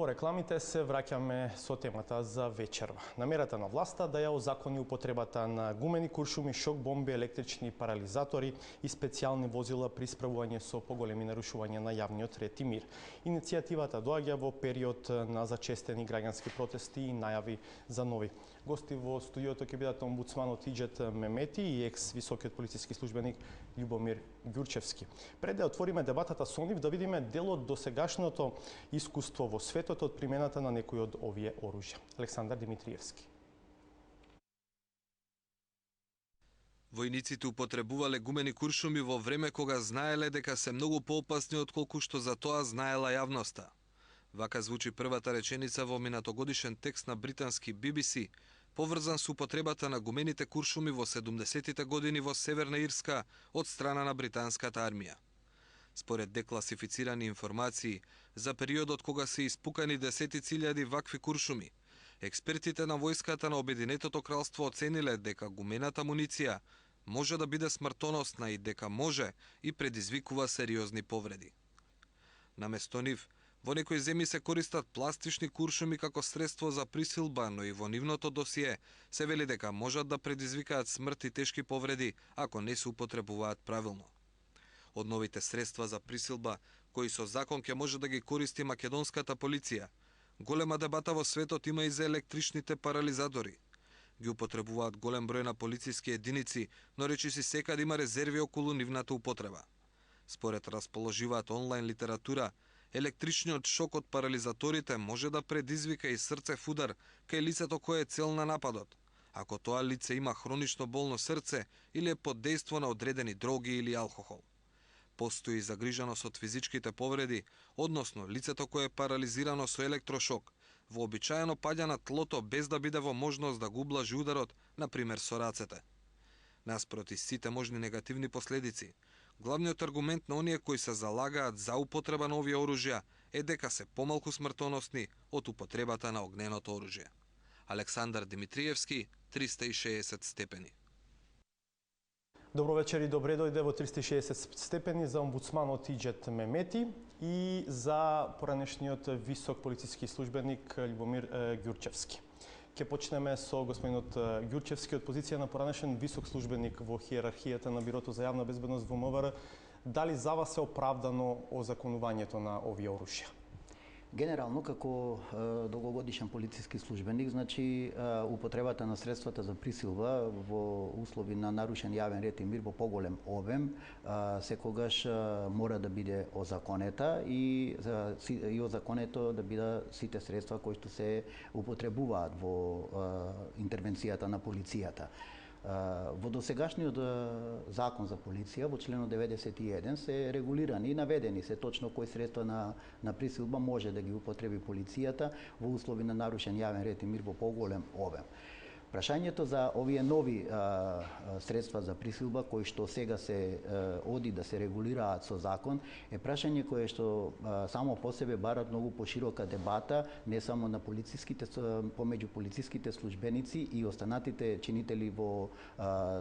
По рекламите се враќаме со темата за вечерва. Намерата на власта да ја озакони употребата на гумени куршуми, шок бомби, електрични парализатори и специјални возила при справување со поголеми нарушувања на јавниот ред и мир. Иницијативата доаѓа во период на зачестени граѓански протести и најави за нови. Гости во студиото ќе бидат омбудсманот Иџет Мемети и екс-високиот полициски службеник Љубомир Ѓурчевски. Пред да отвориме дебатата со нив, да видиме дел од досегашното искуство во светот од примената на некои од овие оружја. Александар Димитриевски. Војниците употребувале гумени куршуми во време кога знаеле дека се многу поопасни отколку што за тоа знаела јавноста. Вака звучи првата реченица во минатогодишен текст на британски BBC, поврзан со употребата на гумените куршуми во 70-тите години во Северна Ирска од страна на британската армија. Според декласифицирани информации, за периодот кога се испукани десетици илјади вакви куршуми, експертите на војската на Обединетото кралство оцениле дека гумената амуниција може да биде смртоносна и дека може и предизвикува сериозни повреди. Наместо нив, во некои земји се користат пластични куршуми како средство за присилба, но и во нивното досие се вели дека можат да предизвикаат смрт и тешки повреди ако не се употребуваат правилно. Од новите средства за присилба, кои со закон ќе може да ги користи македонската полиција, голема дебата во светот има и за електричните парализатори. Ги употребуваат голем број на полициски единици, но речиси секаде има резерви околу нивната употреба. Според расположиваат онлайн литература, електричниот шок од парализаторите може да предизвика и срцев удар кај лицето кое е цел на нападот, ако тоа лице има хронично болно срце или е под дејство на одредени дроги или алкохол. Постои загриженост од физичките повреди, односно лицето кое е парализирано со електрошок, вообичаено паѓа на тлото без да биде во можност да го ублажи ударот, например со рацете. Наспроти сите можни негативни последици, главниот аргумент на оние кои се залагаат за употреба на овие оружја е дека се помалку смртоносни од употребата на огненото оружје. Александар Димитриевски, 360 степени. Добро вечер и добре дојде во 360 степени за омбудсманот Иџет Мемети и за поранешниот висок полициски службеник Љубомир Ѓурчевски. Ќе почнеме со господинот Ѓурчевски од позиција на поранешен висок службеник во хиерархијата на Бирото за јавна безбедност во МВР. Дали за вас е оправдано озаконувањето на овие оружја? Генерално, како долгогодишен полициски службеник, значи употребата на средствата за присилба во услови на нарушен јавен ред и мир во поголем обем секогаш мора да биде озаконета и озаконето да бидат сите средства кои што се употребуваат во интервенцијата на полицијата. Во досегашниот закон за полиција, во членот 91, се регулирани и наведени се точно кои средства на присилба може да ги употреби полицијата во услови на нарушен јавен ред и мир во поголем обем. Прашањето за овие нови средства за присилба, кои што сега се оди да се регулираат со закон, е прашање кое што само по себе барат многу поширока дебата, не само на помеѓу полициските службеници и останатите чинители во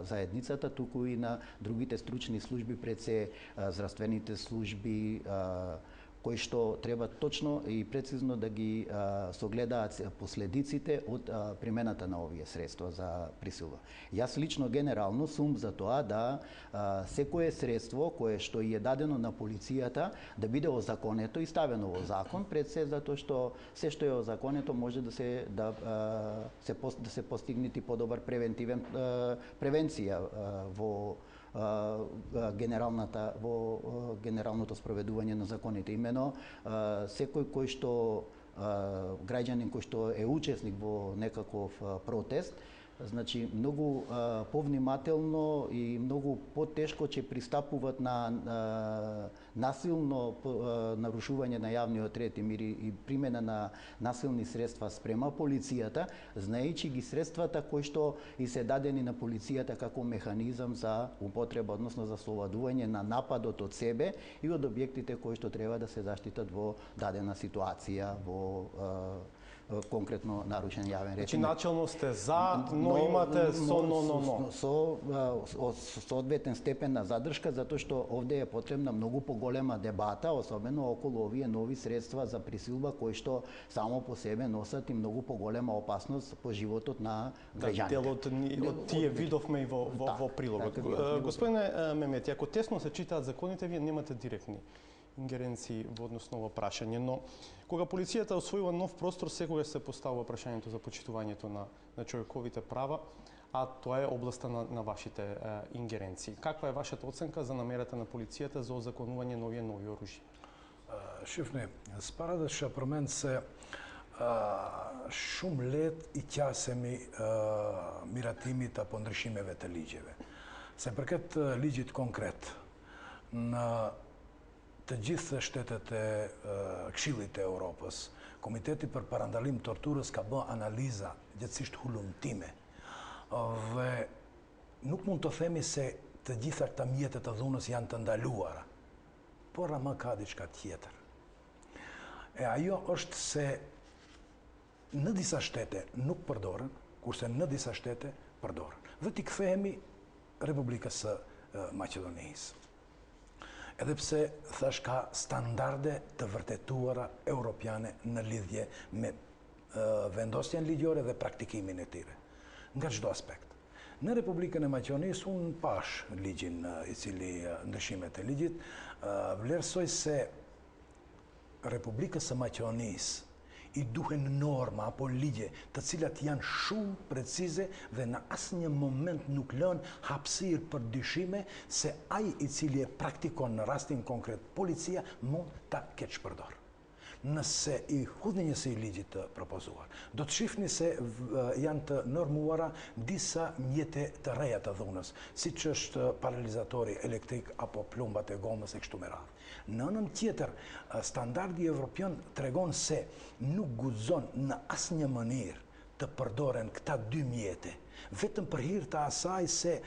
заедницата, туку и на другите стручни служби, пред се здравствените служби, кои што треба точно и прецизно да ги согледаат последиците од примената на овие средства за присилба. Јас лично генерално сум за тоа да секое средство кое што е дадено на полицијата да биде озаконето и ставено во закон, пред се затоа што се што е озаконето може да се постигнати подобар превенција во генералното спроведување на законите. Имено секој кој што граѓанин кој што е учесник во некаков протест, значи многу повнимателно и многу потешко ќе пристапуваат на насилно нарушување на јавниот ред и мир и примена на насилни средства спрема полицијата, знаејќи ги средствата кои што и се дадени на полицијата како механизам за употреба, односно за совладување на нападот од себе и од објектите кои што треба да се заштитат во дадена ситуација, во конкретно нарушен јавен ред. Значи начелно сте за, но имате но. Со соодветен степен на задршка, затоа што овде е потребна многу поголема дебата, особено околу овие нови средства за присилба кои што само по себе носат и многу поголема опасност по животот на граѓаните. Дел од тие видовме и во прилогот. Господине Мемети, ако тесно се читаат законите, вие немате директни ингеренции во однос на ова прашање, но кога полицијата освојува нов простор, секогаш се поставува прашањето за почитувањето на човековите права, а тоа е областа на вашите ингеренции. Каква е вашата оценка за намерата на полицијата за озаконување на овие нови оружја? Шефне, спарадаше për мен se shumë let I qasemi miratimit apo ndryshimeve të ligjeve. Se përket ligjit konkret, në të gjithë shtetet e Këshillit të Europës, Komiteti për Parandalim të Torturës ka bë analiza gjithësisht hulumtime dhe nuk mund të themi se të gjitha këta mjetet të dhunës janë të ndaluara, por ama ka diçka tjetër. E ajo është se në disa shtete nuk përdoren, kurse në disa shtete përdoren. Dhe t'i kthehemi Republikës së Maqedonisë. Edhe pse thash ka standarde të vërtetuara europiane në lidhje me vendosjen ligjore dhe praktikimin e tyre, nga çdo aspekt. Në Republikën e Maqedonisë unë pash ligjin I cili ndryshimet e ligjit, vlerësoj se Republikës së Maqedonisë I duhen norma apo ligje të cilat janë shumë precize dhe në asnjë moment nuk lën hapësirë për dyshime se ai I cili e praktikon në rastin konkret policia mund ta keq përdor. Nëse I hudhni njësi I ligjit të propozuar, do të shihni se janë të normuara disa mjete të reja të dhunës, siç është paralizatori elektrik apo plumbat e gomës e kështu me radhë. Në anën tjetër, standardi evropian tregon se nuk guxon në asnjë mënyrë të përdoren këta dy mjete, vetëm për hir të asaj se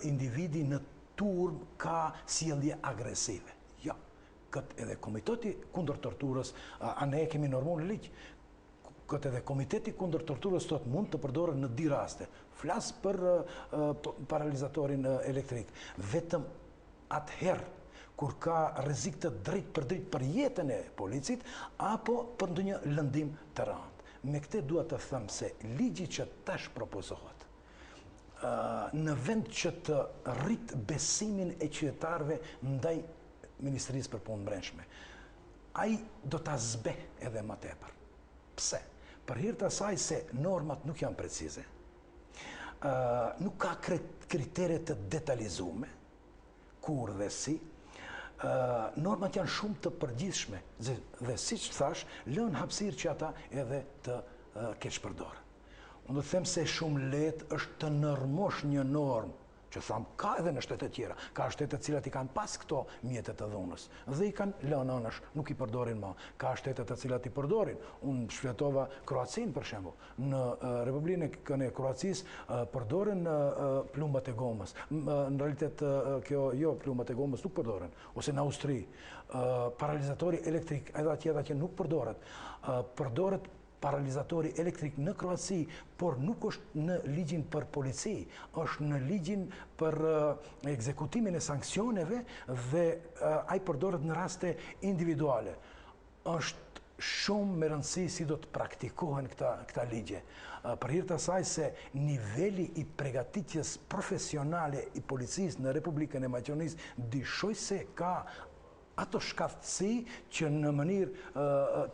individi në turm ka sjellje agresive. Jo, këtë edhe Komiteti kundër torturës, a ne kemi normuar në ligj, këtë edhe Komiteti kundër torturës thot mund të përdoren në di raste. Flas për paralizatorin elektrik, vetëm atëherë kur ka rrezik të drejt për jetën e policit apo për ndonjë lëndim të rëndë. Me këtë dua të them se ligji që tash propozohet në vend që të rrit besimin e qytetarëve ndaj Ministrisë për Punë Brendshme, ai do ta zbe edhe më tepër. Pse? Për hir të asaj se normat nuk janë precize, nuk ka kritere të detalizume, kur dhe si, normat janë shumë të përgjithshme dhe siç thash, lën hapësirë që ata edhe të keq përdoren. Unë do të them se shumë lehtë është të normosh një normë, që tham ka edhe në shtete tjera, ka shtete të cilat I kanë pas këto mjete të dhunës dhe I kanë lënë anësh, nuk I përdorin më. Ka shtete të cilat I përdorin. Unë shfletova Kroacinë për shembull. Në Republikën e Kroacisë përdoren plumbat e gomës. Në realitet kjo jo plumbat e gomës nuk përdoren, ose në Austri. Paralizatori elektrik edhe atje që nuk përdoret. Përdoret paralizatori elektrik në Kroaci, por nuk është në ligjin për polici, është në ligjin për ekzekutimin e sanksioneve dhe ai përdoret në raste individuale. Është shumë me rëndësi si do të praktikohen këta ligje. Për hir të asaj se niveli I përgatitjes profesionale I policisë në Republikën e Maqedonisë dyshoj se ka ato shkaftësi që në mënyrë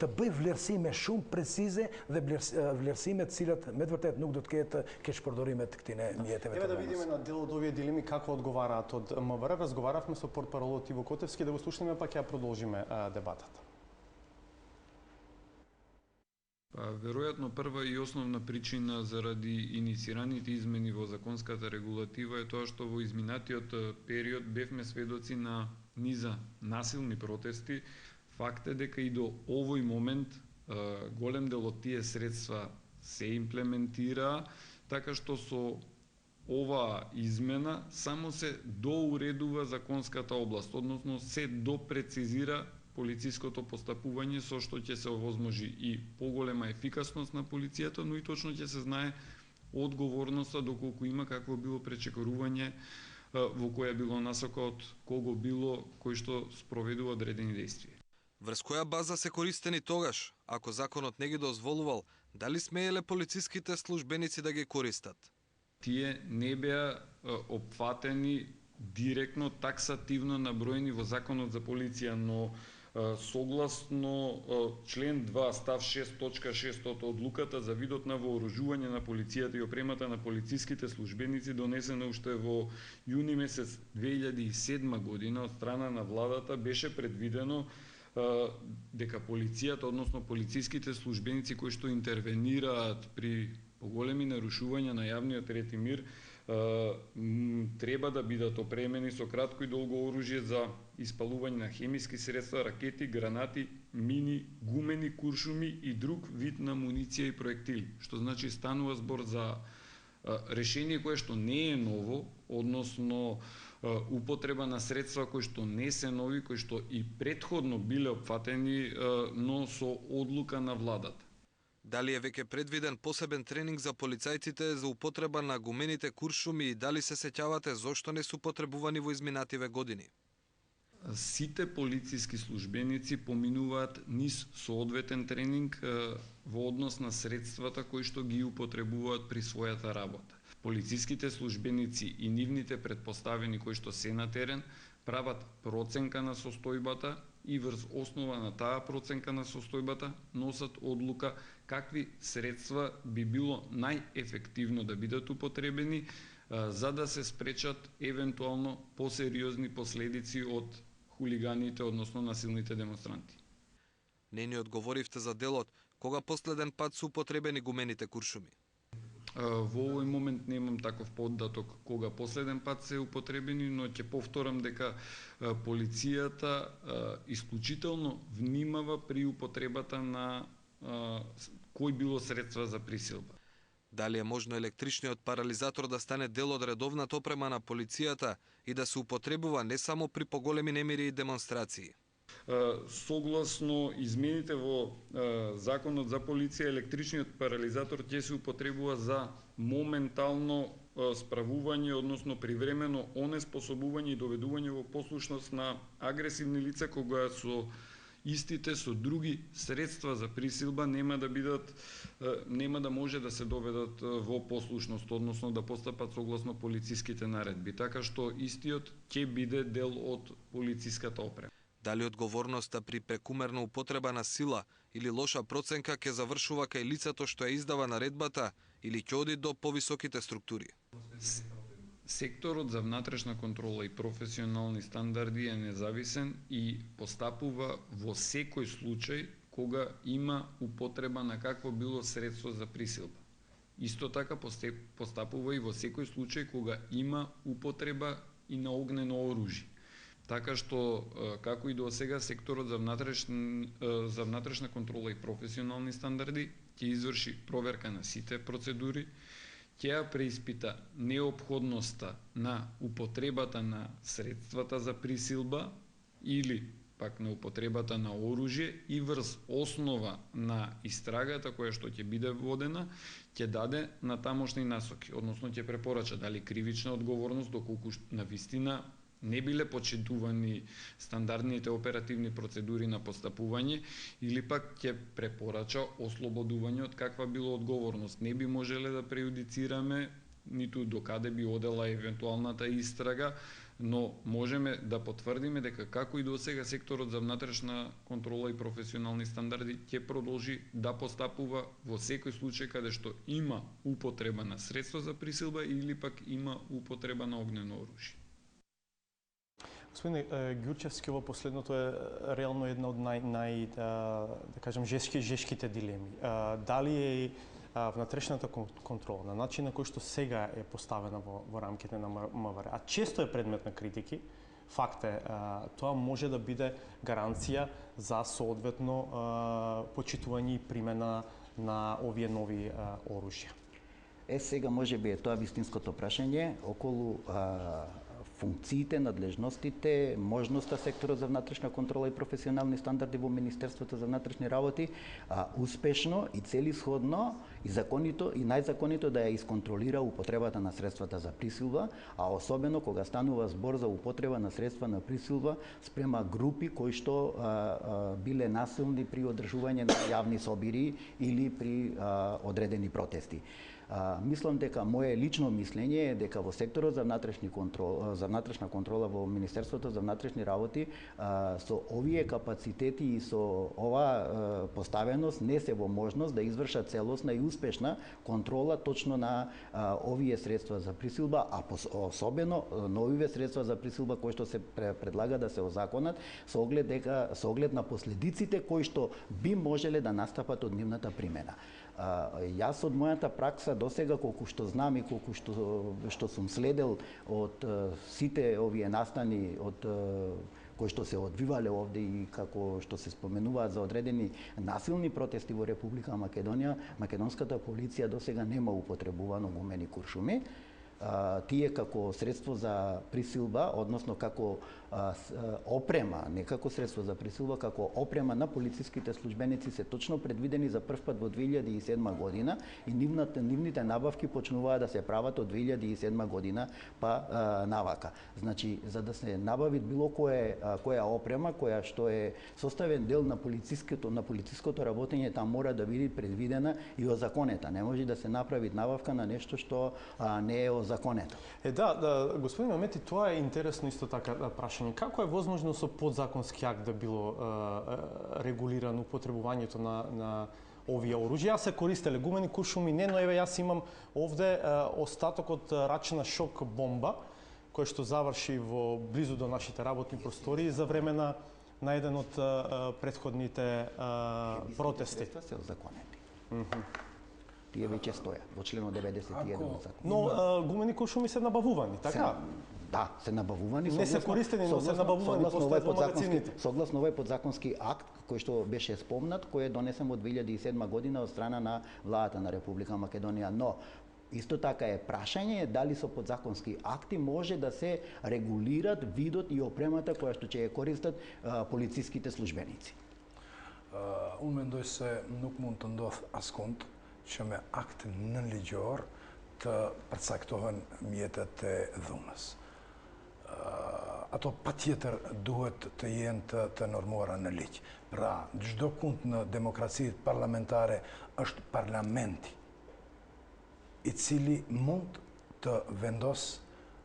të bëj vlerësime shumë precize dhe vlerësime të cilat me të vërtet nuk do të ketë keq përdorime të këtine mjeteve të dhunës. Еве да видиме на дел од овие дилеми како одговараат од МВР. Разговаравме со портпаролот Иво Котевски, да го слушнеме, па ќе ја продолжиме дебатата. Веројатно прва и основна причина заради инициираните измени во законската регулатива е тоа што во изминатиот период бевме сведоци на низа насилни протести. Факт е дека и до овој момент голем дел од тие средства се имплементира, така што со ова измена само се доуредува законската област, односно се допрецизира полициското постапување, со што ќе се овозможи и поголема ефикасност на полицијата, но и точно ќе се знае одговорноста доколку има какво било пречекорување, во која било насока од кого било кој што спроведува одредени действија. Врз која база се користени тогаш, ако законот не ги дозволувал, дали смееле полициските службеници да ги користат? Тие не беа опфатени директно, таксативно наброени во Законот за полиција, но согласно член 2 став 6.6 од одлуката за видот на вооружување на полицијата и опремата на полициските службеници, донесена уште во јуни месец 2007 година од страна на владата, беше предвидено дека полицијата, односно полициските службеници кои што интервенираат при поголеми нарушувања на јавниот ред и мир, треба да бидат опремени со кратко и долго оружје за испалување на хемиски средства, ракети, гранати, мини, гумени куршуми и друг вид на муниција и проектили. Што значи станува збор за решение кое што не е ново, односно употреба на средства кои што не се нови, кои што и претходно биле опфатени, но со одлука на владата. Дали е веќе предвиден посебен тренинг за полицајците за употреба на гумените куршуми и дали се сеќавате зошто не су потребувани во изминативе години? Сите полициски службеници поминуваат низ соодветен тренинг во однос на средствата кои што ги употребуваат при својата работа. Полициските службеници и нивните претпоставени кои што се на терен прават проценка на состојбата и врз основа на таа проценка на состојбата носат одлука какви средства би било најефективно да бидат употребени за да се спречат евентуално посериозни последици од хулиганите, односно насилните демонстранти. Не ни одговоривте за делот кога последен пат су употребени гумените куршуми. Во овој момент немам таков податок кога последен пат се употребени, но ќе повторам дека полицијата исклучително внимава при употребата на кој било средства за присилба. Дали е можно електричниот парализатор да стане дел од редовната опрема на полицијата и да се употребува не само при поголеми немири и демонстрации? Согласно измените во Законот за полиција, електричниот парализатор ќе се употребува за моментално справување, односно привремено онеспособување и доведување во послушност на агресивни лица кога со истите со други средства за присилба нема да може да се доведат во послушност, односно да постапат согласно полициските наредби, така што истиот ќе биде дел од полициската опрема. Дали одговорноста при прекумерна употреба на сила или лоша проценка ќе завршува кај лицето што ја издава наредбата или ќе оди до повисоките структури? Секторот за внатрешна контрола и професионални стандарди е независен и постапува во секој случај кога има употреба на какво било средство за присилба. Исто така постапува и во секој случај кога има употреба и на огнено оружје. Така што, како и до сега, секторот за внатрешна контрола и професионални стандарди ќе изврши проверка на сите процедури, ќе ја преиспита неопходноста на употребата на средствата за присилба или пак на употребата на оружје и врз основа на истрагата која што ќе биде водена, ќе даде на тамошни насоки, односно ќе препорача дали кривична одговорност доколку навистина не биле почитувани стандардните оперативни процедури на постапување или пак ќе препорача ослободување од каква било одговорност. Не би можеле да преюдицираме ниту докаде би одела евентуалната истрага, но можеме да потврдиме дека како и до сега секторот за внатрешна контрола и професионални стандарди ќе продолжи да постапува во секој случај каде што има употреба на средства за присилба или пак има употреба на огнено оружје. Господин Ѓурчевски, ово последното е реално една од да кажем жешките дилеми. Дали е внатрешната контрола на начин на кој што сега е поставена во рамките на МВР, а често е предмет на критики, факт е, тоа може да биде гаранција за соодветно почитување и примена на овие нови оружја. Сега може би е тоа вистинското прашање околу функциите, надлежностите, можноста секторот за внатрешна контрола и професионални стандарди во Министерството за внатрешни работи успешно и целисходно и законито и најзаконито да ја исконтролира употребата на средствата за присилба, а особено кога станува збор за употреба на средства на присилба спрема групи кои што биле насилни при одржување на јавни собири или при одредени протести. Мислам дека мое лично мислење е дека во секторот за внатрешна контрола во Министерството за внатрешни работи со овие капацитети и со ова поставеност не се во можност да извршат целосна и успешна контрола точно на овие средства за присилба, а особено новиве средства за присилба кои што се предлага да се озаконат со оглед на последиците кои што би можеле да настапат од нивната примена. Јас од мојата пракса досега, колку што знам и колку што сум следел од сите овие настани од кои што се одвивале овде и како што се споменуваат за одредени насилни протести во Република Македонија, македонската полиција досега нема употребувано гумени куршуми. Тие како средство за присилба, односно како опрема, не како средство за присилба, како опрема на полициските службеници се точно предвидени за прв пат во 2007 година и нивните набавки почнуваат да се прават од 2007 година па навака. Значи, за да се набави било која опрема која што е составен дел на полициското работење, таа мора да биде предвидена и озаконета. Не може да се направи набавка на нешто што не е озаконето. Господин Мемети, тоа е интересно исто така прашање. Како е возможно со подзаконски акт да било регулирано употребувањето на овие оружја? Се користеле гумени куршуми, не, но еве јас имам овде остаток од рачна шок бомба кој што заврши во близу до нашите работни простории за време на еден од претходните протести. Се озаконети. Тие веќе стојат во член 91 од законот. Но гумени куршуми се набавувани, така? Да, се набавувани. Не се користени, но се набавувани постојат во магазините. Согласно овој подзаконски акт кој што беше спомнат, кој е донесен во 2007 година од страна на владата на Република Македонија, но исто така е прашање дали со подзаконски акти може да се регулират видот и опремата која што ќе ја користат полициските службеници. Unë mendoj se nuk mund të ndodh askund që me akt nënligjor të përcaktohen mjetet e dhunës. Ato patjetër duhet të jenë të normuara në ligj. Pra, çdo kund në demokracitë parlamentare është parlamenti i cili mund të vendos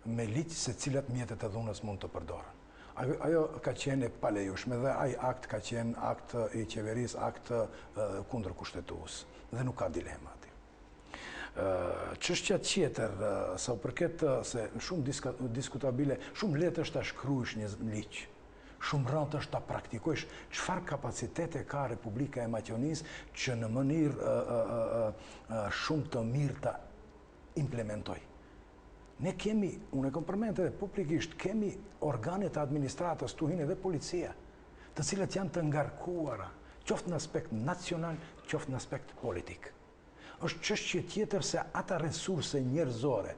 me ligj se cilat mjetet e dhunës mund të përdoren. Ajo ka qenë e palejueshme dhe ai akt ka qenë akt i qeverisë, akt kundër kushtetues dhe nuk ka dilema aty. Çështja tjetër sa u përket se shumë diskutabile, shumë lehtë është ta shkruash një ligj. Shumë rëndë është ta praktikojsh çfarë kapacitete ka Republika e Maqedonisë që në mënyrë shumë të mirë ta implementoj. Ne kemi, unë e kom përmend edhe publikisht, kemi organet e administratës, tu hinë edhe policia, të cilat janë të ngarkuara, qoftë në aspekt nacional, qoftë në aspekt politik. Është çështje tjetër se ata resurse njerëzore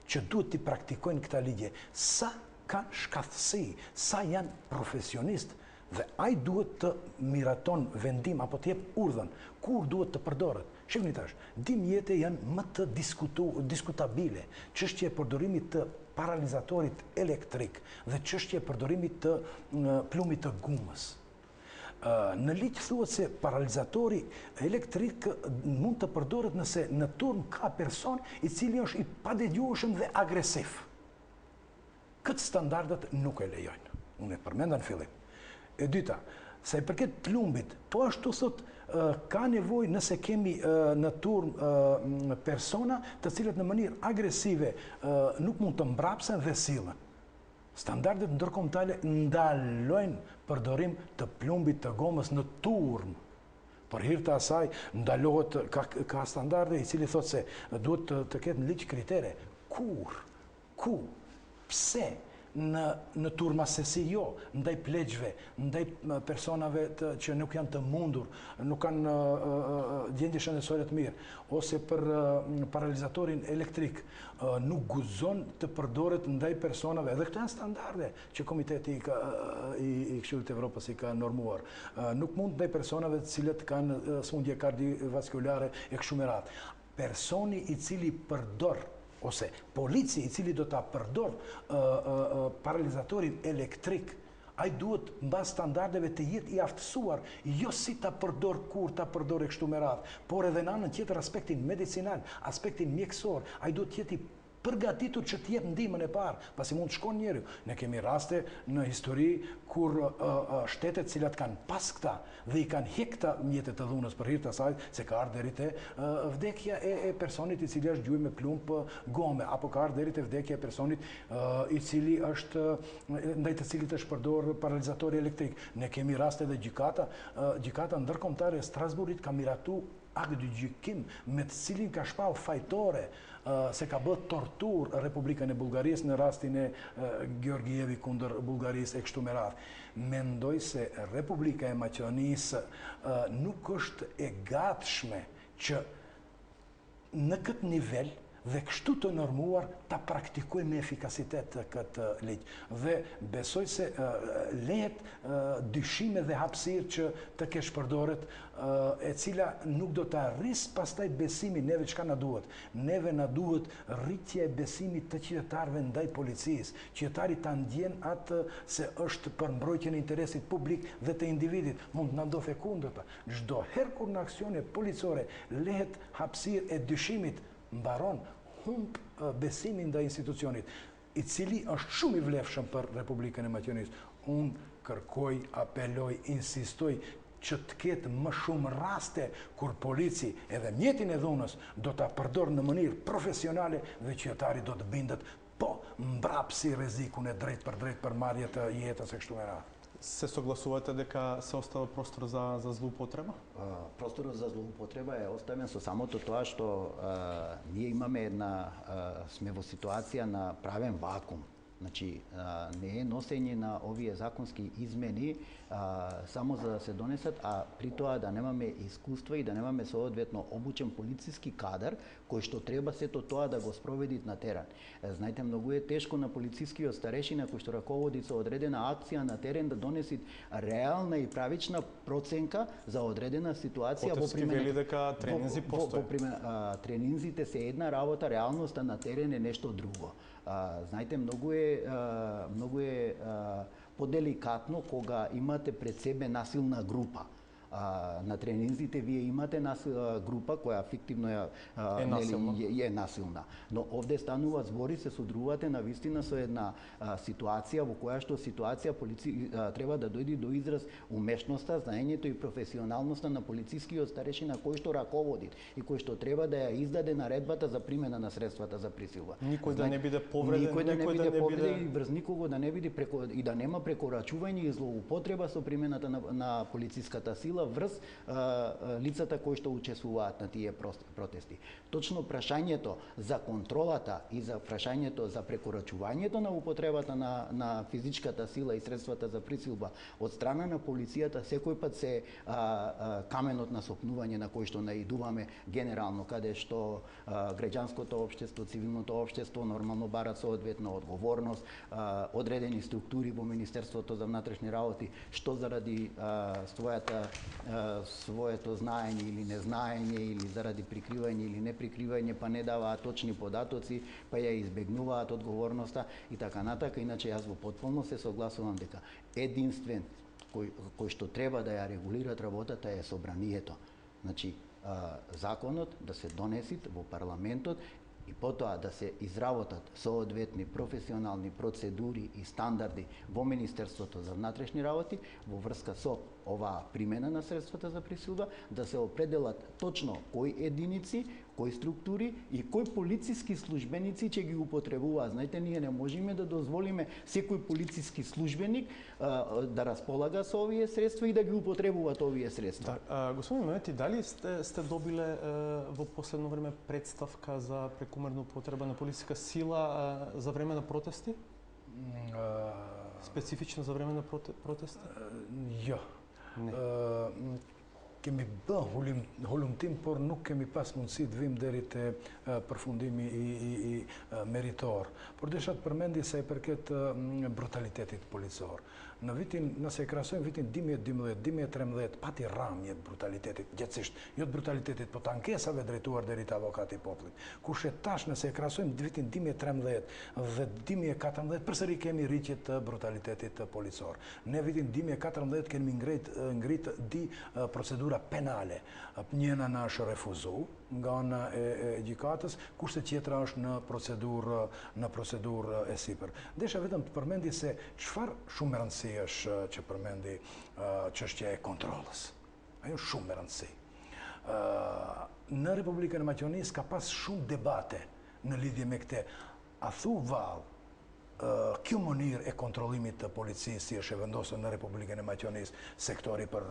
që duhet t'i praktikojnë këta ligje, sa kanë shkathësi, sa janë profesionist dhe ai duhet të miraton vendim apo të jep urdhën kur duhet të përdoret. Shihni tash, di mjete janë më të diskutabile, çështja e përdorimit të paralizatorit elektrik dhe çështja e përdorimit të plumit të gumës. Në ligj thuhet se paralizatori elektrik mund të përdoret nëse në turm ka person i cili është i padedjueshëm dhe agresiv. Këtë standardet nuk e lejojnë. Unë e përmenda në fillim. E dyta, sa i përket plumbit, po ashtu thot ka nevojë nëse kemi në turm persona të cilët në mënyrë agresive nuk mund të mbrapsen dhe sillen. Standardet ndërkombëtare ndalojnë përdorim të plumbit të gomës në turm. Për hir të asaj ndalohet ka standarde i cili thotë se duhet të ketë në ligj kritere. Kur? Ku? Pse? në turma se si jo, ndaj pleqve, ndaj personave që nuk janë të mundur, nuk kanë gjendje shëndetësore të mirë, ose për paralizatorin elektrik, nuk guzon të përdoret ndaj personave, edhe këto janë standarde që Komiteti i Këshillit të Evropës i ka normuar. Nuk mund ndaj personave të cilët kanë smundje kardiovaskulare e kështu me radhë. Personi i cili përdor ose polici i cili do ta përdor paralizatorin elektrik, ai duhet mbas standardeve të jetë i aftësuar, jo si ta përdor kur ta përdor e kështu me radhë, por edhe në anën tjetër aspektin medicinal, aspektin mjekësor, ai duhet të jetë i përgatitur që të jep ndihmën e parë, pasi mund të shkon njeriu. Ne kemi raste në histori kur shtetet cilat kanë pas këta dhe i kanë hek këta mjetet të dhunës për hir të asaj, se ka ardhur deri te vdekja e personit i cili është gjuajtur me plumb gome, apo ka ardhur deri te vdekja e personit i cili është ndaj të cilit është përdor paralizatori elektrik. Ne kemi raste dhe gjykata ndërkombëtare e Strasburgit ka miratu akt dy gjykim me të cilin ka shpall fajtore se ka bërë tortur Republikën e Bullgarisë në rastin e Georgievi kundër Bullgarisë e kështu me radhë. Mendoj se Republika e Maqedonisë nuk është e gatshme që në këtë nivel dhe kështu të normuar ta praktikoj me efikasitet këtë ligj. Dhe besoj se lehet dyshime dhe hapësirë që të kesh përdoret, e cila nuk do të arris pastaj besimin neve çka na duhet. Neve na duhet rritja e besimit të qytetarëve ndaj policisë. Qytetari ta ndjen atë se është për mbrojtjen e interesit publik dhe të individit. Mund na ndodhë kundërta. Çdo herë kur në aksione policore lehet hapësirë e dyshimit, mbaron humb besimin ndaj institucionit, i cili është shumë i vlefshëm për Republikën e Maqedonisë. Unë kërkoj, apeloj, insistoj që të ketë më shumë raste kur polici edhe mjetin e dhunës do ta përdor në mënyrë profesionale dhe qytetari do të bindet, po mbrapsi rrezikun e drejt për marrje të jetës e kështu me radhë. Се согласувате дека се остава простор за злоупотреба? Просторот за злоупотреба е оставен со самото тоа што ние имаме сме во ситуација на правен вакуум. Значи, не е носење на овие законски измени само за да се донесат, а при тоа да немаме искуство и да немаме соодветно обучен полициски кадар кој што треба сето тоа да го спроведи на терен. Знаете, многу е тешко на полицискиот старешина кој што раководи со одредена акција на терен да донеси реална и правична проценка за одредена ситуација. Потевски вели дека тренинзи постои. Тренинзите се една работа, реалноста на терен е нешто друго. Знаете, многу е поделикатно кога имате пред себе насилна група. На тренинзите вие имате група која фиктивно е насилна. Но овде станува збори, се содрувате на вистина со една ситуација во која што треба да дојде до израз умешноста, знаењето и професионалноста на полицискиот старешина кој што раководи и кој што треба да ја издаде наредбата за примена на средствата за присилба. Никој да не биде повреден, никој да не биде повреден и врз никого да не биде и да нема прекорачување и злоупотреба со примената на полициската сила врз лицата кои што учествуваат на тие протести. Точно прашањето за контролата и за прашањето за прекорачувањето на употребата на физичката сила и средствата за присилба од страна на полицијата секој пат се каменот на сопнување на кој што наидуваме генерално, каде што граѓанското општество, цивилното општество нормално барат соодветна одговорност, одредени структури во Министерството за внатрешни работи што заради своето знаење или незнаење или заради прикривање или неприкривање па не даваат точни податоци, па ја избегнуваат одговорноста и така натака. Иначе јас во потполно се согласувам дека единствен кој што треба да ја регулират работата е собранието. Значи, законот да се донеси во парламентот и потоа да се изработат соодветни професионални процедури и стандарди во Министерството за внатрешни работи во врска со оваа примена на средствата за присилба, да се определат точно кои единици, кои структури и кои полициски службеници ќе ги употребуваат. Знаете, ние не можеме да дозволиме секој полициски службеник да располага со овие средства и да ги употребуваат овие средства. Господин Менети, дали сте добиле во последно време представка за прекумерна употреба на полициска сила за време на протести? Специфично за време на протест? Ja. Che mi bën hulumtim, por nuk kemi pas mundësi të vim deri te përfundimi i meritor. Por desha të përmendi sa i përket brutalitetit policor. Nëse e krahasojmë vitin 2012-2013, pati rrëmje të brutalitetit, gjithsesi, jo të brutalitetit, po të ankesave drejtuar deri te avokati i popullit. Kurse tash nëse e krahasojmë vitin 2013 dhe 2014, përsëri kemi rritje të brutalitetit policor. Ne vitin 2014 kemi ngrit di procedura penale. Njëna na është refuzu nga ana e gjykatës, kurse tjetra është në procedurë e sipër. Desha vetëm të përmendi se çfarë shumë e rëndësi është që përmendi çështja e kontrollës. Ajo është shumë e rëndësi. Në Republikën e Maqedonisë ka pas shumë debate në lidhje me këtë. A thu vallë kjo mënyrë e kontrollimit të policisë si është e vendosur në Republikën e Maqedonisë, sektori për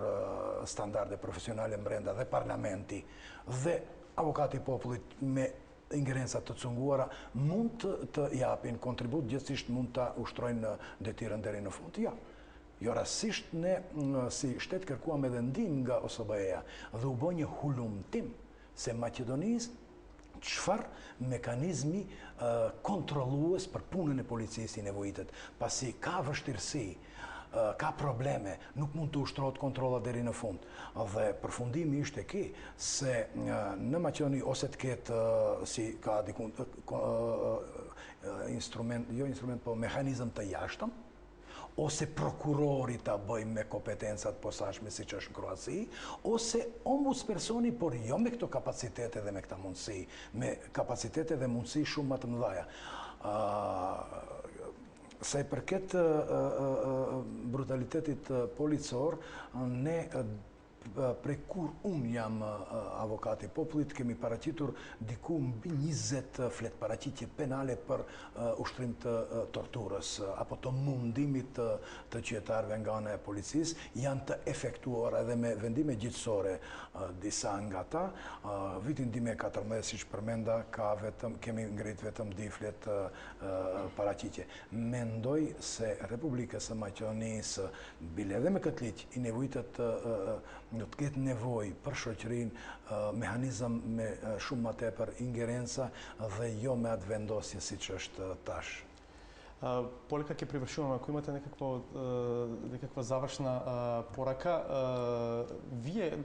standarde profesionale brenda dhe parlamenti dhe avokati i popullit me ingerenca të cunguara mund të japin kontribut, gjithsesi mund ta ushtrojnë detyrën deri në fund. Ja. Jo rastësisht ne si shtet kërkuam edhe ndihmë nga OSBE-ja dhe u bë një hulumtim se Maqedonisë çfarë mekanizmi kontrollues për punën e policisë i nevojitet, pasi ka vështirësi, ka probleme, nuk mund të ushtrohet kontrolla deri në fund. Dhe përfundimi ishte ky se në Maqedoni ose të ketë si ka diku instrument, po mehanizëm të jashtëm, ose prokurori ta bëj me kompetencat posaçme siç është në Kroaci, ose ombudspersoni, por jo me këto kapacitete dhe me këta mundësi, me kapacitete dhe mundësi shumë më të mëdha. Sa i përket brutalitetit policor, ne prej kur unë jam avokati i popullit, kemi paraqitur diku mbi 20 flet paraqitje penale për ushtrim të torturës apo të mundimit të qytetarëve nga ana e policisë, janë të efektuar edhe me vendime gjithësore disa nga ta. Vitin 2014, siç përmenda, kemi ngrit vetëm 2 flet paraqitje. Mendoj se Republikës së Maqedonisë, bile edhe me këtë ligj, i nevojitet do të ketë nevojë për shoqërinë mehanizëm me shumë më tepër ingerenca dhe jo me atë vendosje siç është tash. Полека ќе привршуваме, ако имате некаква завршна порака, вие,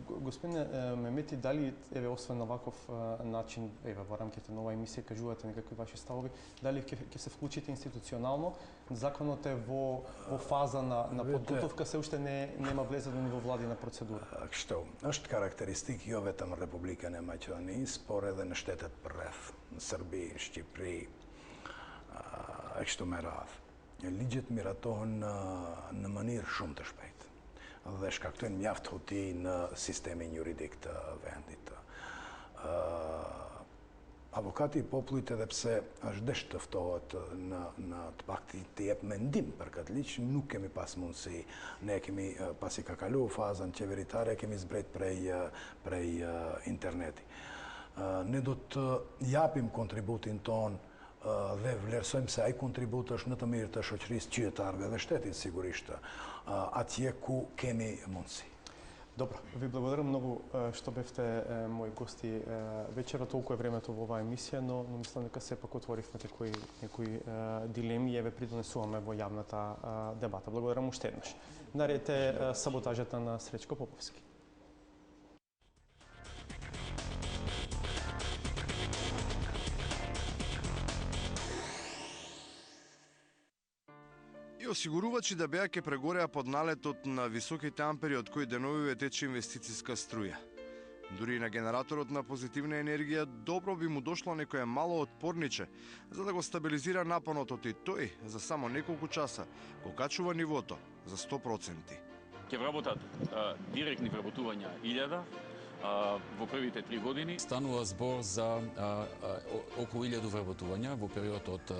господине Мемети, дали, освен на ваков начин, во рамките на оваа емисија, кажувате некакви ваши ставови, дали ќе се вклучите институционално? Законот е во фаза на подготовка, се уште нема влезено ниво владина процедура. Кështu, është karakteristik jo vetëm Republikën e Maqedonisë, por edhe në shtetet përreth, në Serbi, në Shqipëri, e kështu me radhë. Ligjet miratohen në mënyrë shumë të shpejtë dhe shkaktojnë mjaft huti në sistemin juridik të vendit. Avokati i popullit, edhe pse është desh të ftohet në të paktën të jep mendim për këtë ligj, nuk kemi pas mundësi. Ne kemi, pasi ka kaluar fazën qeveritare, kemi zbret prej interneti. Ne do të japim kontributin ton dhe vlerësojmë se ai kontribut është në të mirë të shoqërisë, qytetarëve dhe shtetit sigurisht, atje ku kemi mundësi. Добро, ви благодарам многу што бевте мои гости вечера. Толку е времето во оваа емисија, но мислам дека сепак отворивме некои дилеми и ве придонесуваме во јавната дебата. Благодарам уште еднаш. Наред е саботажата на Сречко Поповски. И осигурувачи да беа ке прегореа под налетот на високите ампери од кои деновиве тече инвестициска струја. Дури и на генераторот на позитивна енергија добро би му дошло некое мало отпорниче, за да го стабилизира напонот и тој за само неколку часа го качува нивото за 100%. Ќе вработат директни вработувања 1000 во првите 3 години. Станува збор за околу 1000 вработувања во период од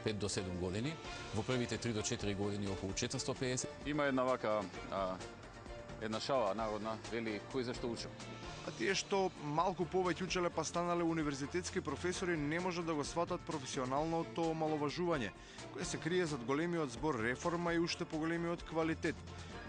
5 до 7 години, во првите 3 до 4 години околу 450. Има една вака една шала народна, вели кој зашто учам. А тие што малку повеќе учеле па станале универзитетски професори не можат да го сватат професионалното омаловажување, кое се крие зад големиот збор реформа и уште поголемиот квалитет,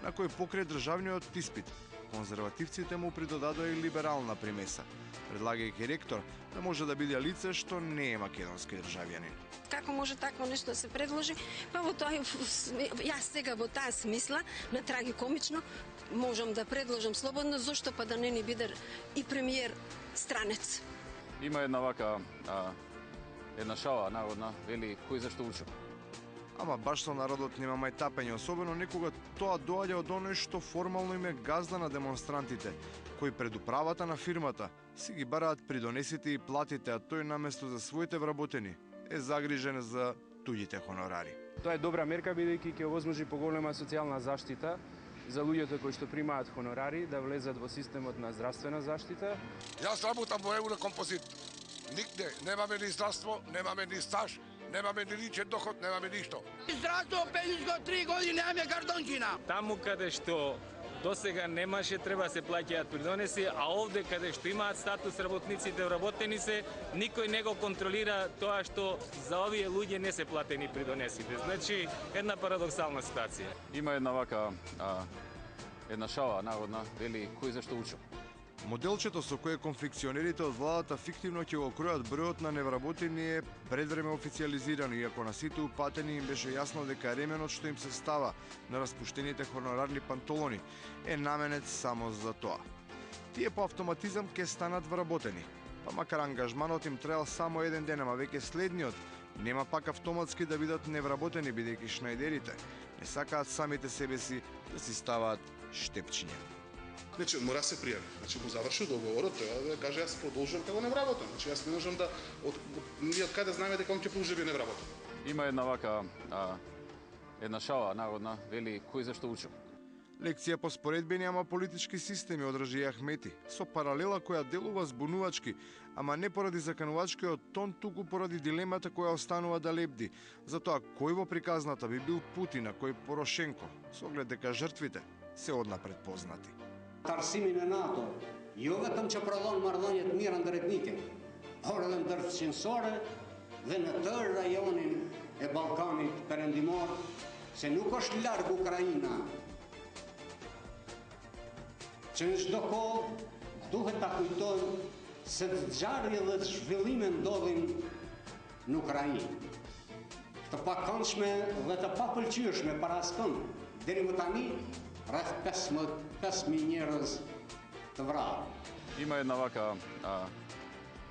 на кој покрај државниот испит конзервативците му придодадоа и либерална примеса, предлагајќи ректор да може да биде лице што не е македонски државјанин. Како може такво нешто да се предложи? Па во тоа, јас сега во таа смисла, на трагикомично, можам да предложам слободно, зошто па да не ни биде и премиер странец. Има една вака, една шала народна, вели, кој зашто учил? Ама баш со народот нема мајтапење, особено некога тоа доаѓа од оној што формално им е газда на демонстрантите, кои пред управата на фирмата си ги бараат придонесите и платите, а тој наместо за своите вработени е загрижен за туѓите хонорари. Тоа е добра мерка, бидејќи ќе овозможи поголема социјална заштита за луѓето кои што примаат хонорари да влезат во системот на здравствена заштита. Јас работам во Еврокомпозит. Нигде немаме ни здравство, немаме ни стаж, немаме ни личен доход, немаме ништо. Здравство, пензиско 3 години немаме картончина. Таму каде што досега немаше, треба се плаќаат придонеси, а овде каде што имаат статус работниците вработени се, никој не го контролира тоа што за овие луѓе не се платени придонесите. Значи, една парадоксална ситуација. Има една вака, една шала народна, вели, кој зашто учил? Моделчето со кое конфекционерите од владата фиктивно ќе го кројат бројот на невработени е предвреме официализирано, иако на сите упатени им беше јасно дека ременот што им се става на распуштените хонорарни пантолони е наменет само за тоа. Тие по автоматизам ќе станат вработени, па макар ангажманот им траел само еден ден, ама веќе следниот нема пак автоматски да бидат невработени, бидејќи шнајдерите не сакаат самите себе си да си ставаат штепчиња. Значи, мора се пријави. Значи, му завршил договорот, треба да каже јас продолжувам како невработен. Значи, јас не можам да ние од каде знаеме дека он ќе продолжи да невработен. Има една вака, една шала народна, вели, кој зашто учил? Лекција по споредбени, ама политички системи одржи Ахмети, со паралела која делува збунувачки, ама не поради заканувачкиот тон, туку поради дилемата која останува да лебди, за тоа кој во приказната би бил Путин, а кој Порошенко, со оглед дека жртвите се однапред познати. Тарсимин е НАТО, jo vetëm që prodhon marrëdhënie të mira ndër etnike, por edhe ndërfëqësore dhe në tërë rajonin e Ballkanit Perëndimor, se nuk është larg Ukraina. Që në çdo kohë duhet ta kujtojmë se zgjarje dhe zhvillime ndodhin në Ukrainë. Të pakëndshme dhe të papëlqyeshme para askënd, deri më tani rreth 5.000 njerëz të vrarë. Има една вака,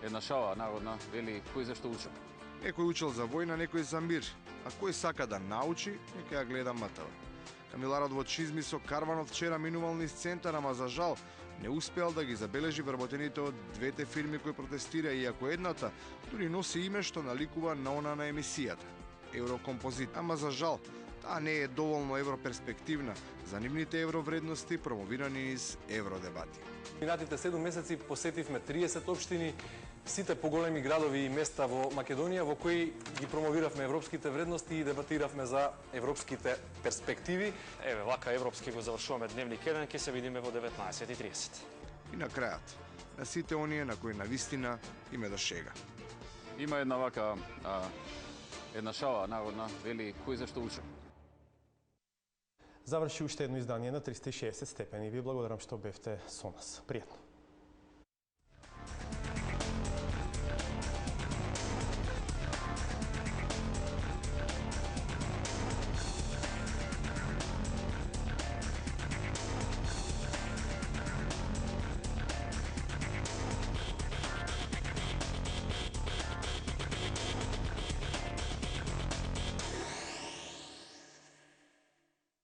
една шала народна, вели, кој зашто учил? Некој учил за војна, некој за мир, а кој сака да научи, нека ја гледа МТВ. Камиларот во чизми со карванот вчера минувал низ центар, ама за жал не успеал да ги забележи вработените од двете фирми кои протестира, иако едната дури носи име што наликува на она на емисијата Еврокомпозит. Ама за жал, таа не е доволно европерспективна за нивните евровредности промовирани низ евродебати. Минатите 7 месеци посетивме 30 општини, сите поголеми градови и места во Македонија во кои ги промовиравме европските вредности и дебатиравме за европските перспективи. Еве, вака европски го завршуваме дневник 1, ќе се видиме во 19:30. И на крајот, на сите оние на кои навистина име до шега. Има една вака, една шала народна, вели, кој зашто учил? Заврши уште едно издание на 360 степени. Ви благодарам што бевте со нас. Пријатно.